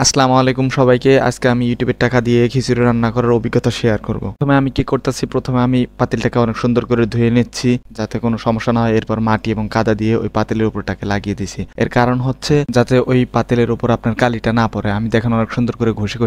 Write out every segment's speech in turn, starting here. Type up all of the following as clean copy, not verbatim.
আসসালামু আলাইকুম সবাইকে। আজকে আমি ইউটিউবের টাকা দিয়ে খিচুড়ি রান্না করার অভিজ্ঞতা শেয়ার করব। প্রথমে আমি কি করতেছি, প্রথমে আমি পাতিলটাকে অনেক সুন্দর করে ধুয়ে নিচ্ছি যাতে কোনো সমস্যা না হয়। এরপর মাটি এবং কাদা দিয়ে ওই পাতিলের উপরটাকে লাগিয়ে দিছি। এর কারণ হচ্ছে যাতে ওই পাতিলের উপর আপনার কালিটা না পড়ে। আমি দেখেন অনেক সুন্দর করে ঘষে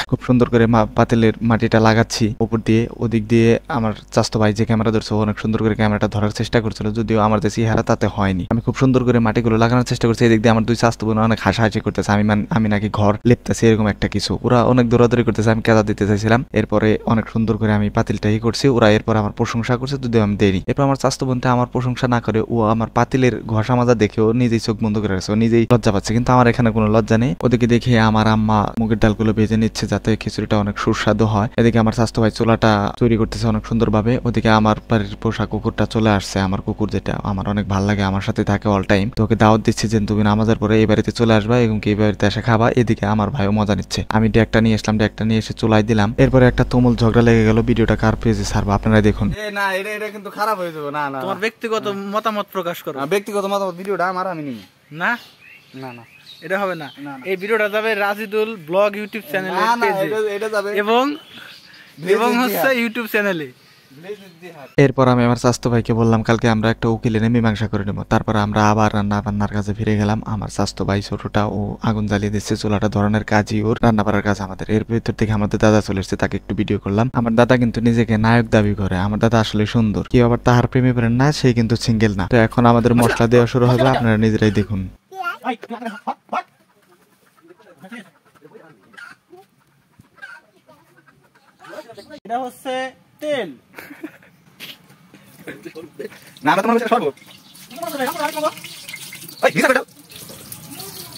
খুব সুন্দর করে পাতিলের মাটিটা লাগাচ্ছি উপর দিয়ে। ওদিক দিয়ে আমার চাস্তো ভাই যে ক্যামেরা ধরছে অনেক সুন্দর করে ক্যামেরাটা ধরার চেষ্টা করছিল, যদিও আমার যে চেহারা তাতে হয়নি। আমি খুব সুন্দর করে মাটিগুলো লাগানোর চেষ্টা করছি। এদিক দিয়ে আমার দুই চাস্তো বোন অনেক হাসাহাসি করতেছে, আমি নাকি ঘর লেপতেছি এরকম একটা কিছু। ওরা অনেক দৌড়াদৌড়ি করতেছে, আমি কেদা দিতে চাইছিলাম। এরপরে অনেক সুন্দর করে আমি পাতিলটাই করছি। ওরা এরপর আমার প্রশংসা করছে, যদিও আমি দেরি। এরপর আমার চাস্তো বোনটা আমার প্রশংসা না করে ও আমার পাতিলের ঘষা মাজা দেখে ও নিজেই চোখ বন্ধ করে রাখছে, ও নিজেই লজ্জা পাচ্ছে। কিন্তু আমার এখানে কোনো লজ্জা নেই। ওদিকে দেখে আমার আম্মা মুগের ডালগুলো ভেজে নিচ্ছে যাতে খিচুড়িটা অনেক সুস্বাদু হয়। এদিকে আমার চাস্তো ভাই চুলাটা তৈরি করতেছে অনেক সুন্দরভাবে। ওদিকে আমার বাড়ির পোষা কুকুরটা চলে আসছে, আমার কুকুর যেটা আমার অনেক ভালো লাগে, আমার সাথে থাকে অল টাইম। তোকে দাওয়াত দিচ্ছি যে তুমি নামাজের পরে এই বাড়িতে চলে আসবা এবং এই বাড়িতে এসে খাবা। এদিকে আমার ভাইও মজা নিচ্ছে। আমি ডেকটা নিয়ে আসলাম, ডেকটা নিয়ে এসে চুলাই দিলাম। এরপরে একটা তুমুল ঝগড়া লেগে গেল। ভিডিওটা কার পেজে ছাড়বো আপনারা দেখুন। না এটা কিন্তু খারাপ হয়ে যাবে। না না, তোমার ব্যক্তিগত মতামত প্রকাশ করো। ব্যক্তিগত মতামত ভিডিওটা আমার, আমি নিই না না না এটা হবে না। এই ভিডিওটা যাবে রাজিদুল ব্লগ ইউটিউব চ্যানেলে এটা যাবে এবং হচ্ছে ইউটিউব চ্যানেলে। এরপর আমি আমার চাস্তো ভাইকে বললাম কালকে আমরা একটা উকিল এনে মীমাংসা করে নেবো। তারপর আমরা আবার রান্নার কাছে ফিরে গেলাম। আমার চাস্তো ভাই ছোটটা ও আগুন জ্বালিয়ে দিচ্ছে, চুলাটা ধরনের কাজই ওর, রান্না করার কাজ আমাদের। এর ভিতর থেকে আমাদের দাদা চলে এসেছে, তাকে একটু ভিডিও করলাম। আমার দাদা কিন্তু নিজেকে নায়ক দাবি করে। আমার দাদা আসলে সুন্দর, কেউ আবার তাহার প্রেমে পড়েন না, সে কিন্তু সিঙ্গেল না। তো এখন আমাদের মশলা দেওয়া শুরু হবে, আপনারা নিজেরাই দেখুন। এটা হচ্ছে তেল। না না, তোমার সর্ব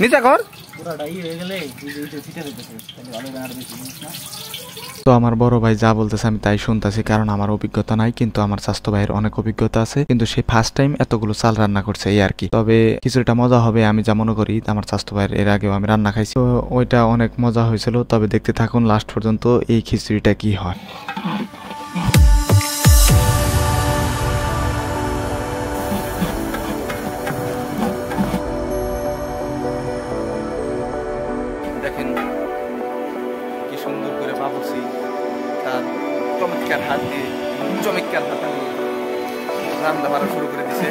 নিচে কর। তো আমার বড় ভাই যা বলতেছে আমি তাই শুনতেছি, কারণ আমার অভিজ্ঞতা নাই। কিন্তু আমার স্বাস্থ্য ভাইয়ের অনেক অভিজ্ঞতা আছে, কিন্তু সে ফার্স্ট টাইম এতগুলো চাল রান্না করছে এই আর কি। তবে কিছুটা মজা হবে আমি যা মনে করি। আমার স্বাস্থ্য ভাইয়ের এর আগেও আমি রান্না খাইছি, তো ওইটা অনেক মজা হয়েছিল। তবে দেখতে থাকুন লাস্ট পর্যন্ত এই খিচুড়িটা কি হয়। দেখেন কি সুন্দর করে বাবুসি তার চমৎকার হাত দিয়ে রান্না বাড়া শুরু করে দিছে।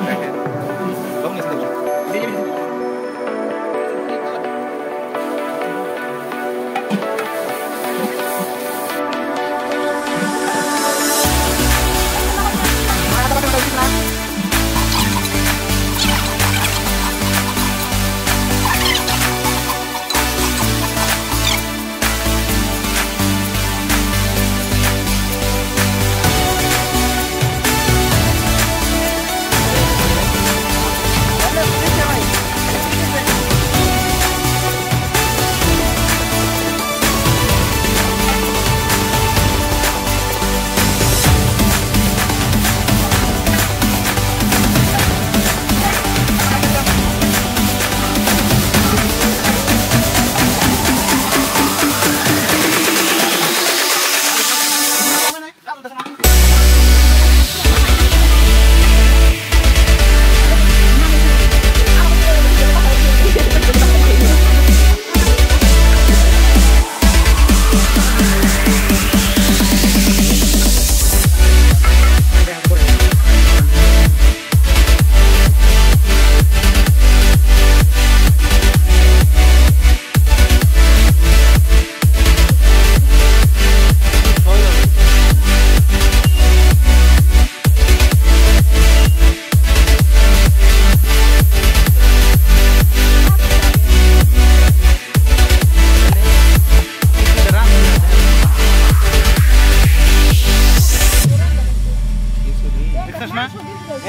দেখেন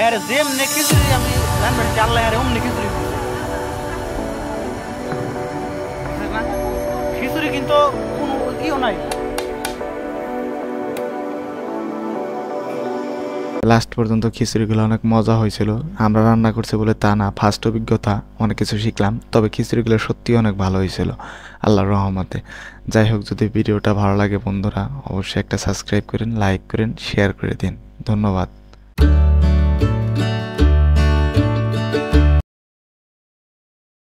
এর যেমনি খিচুড়ি আমি রান্না চাল্লা এর অমনি খিচুড়ি। খিচুড়ি কিন্তু কোনো ইও নাই। লাস্ট পর্যন্ত খিচুড়িগুলো অনেক মজা হয়েছিল। আমরা রান্না করছি বলে তা না, ফার্স্ট অভিজ্ঞতা, অনেক কিছু শিখলাম। তবে খিচুড়িগুলো সত্যি অনেক ভালো হয়েছিল আল্লাহর রহমতে। যাই হোক, যদি ভিডিওটা ভালো লাগে বন্ধুরা অবশ্যই একটা সাবস্ক্রাইব করেন, লাইক করেন, শেয়ার করে দিন। ধন্যবাদ।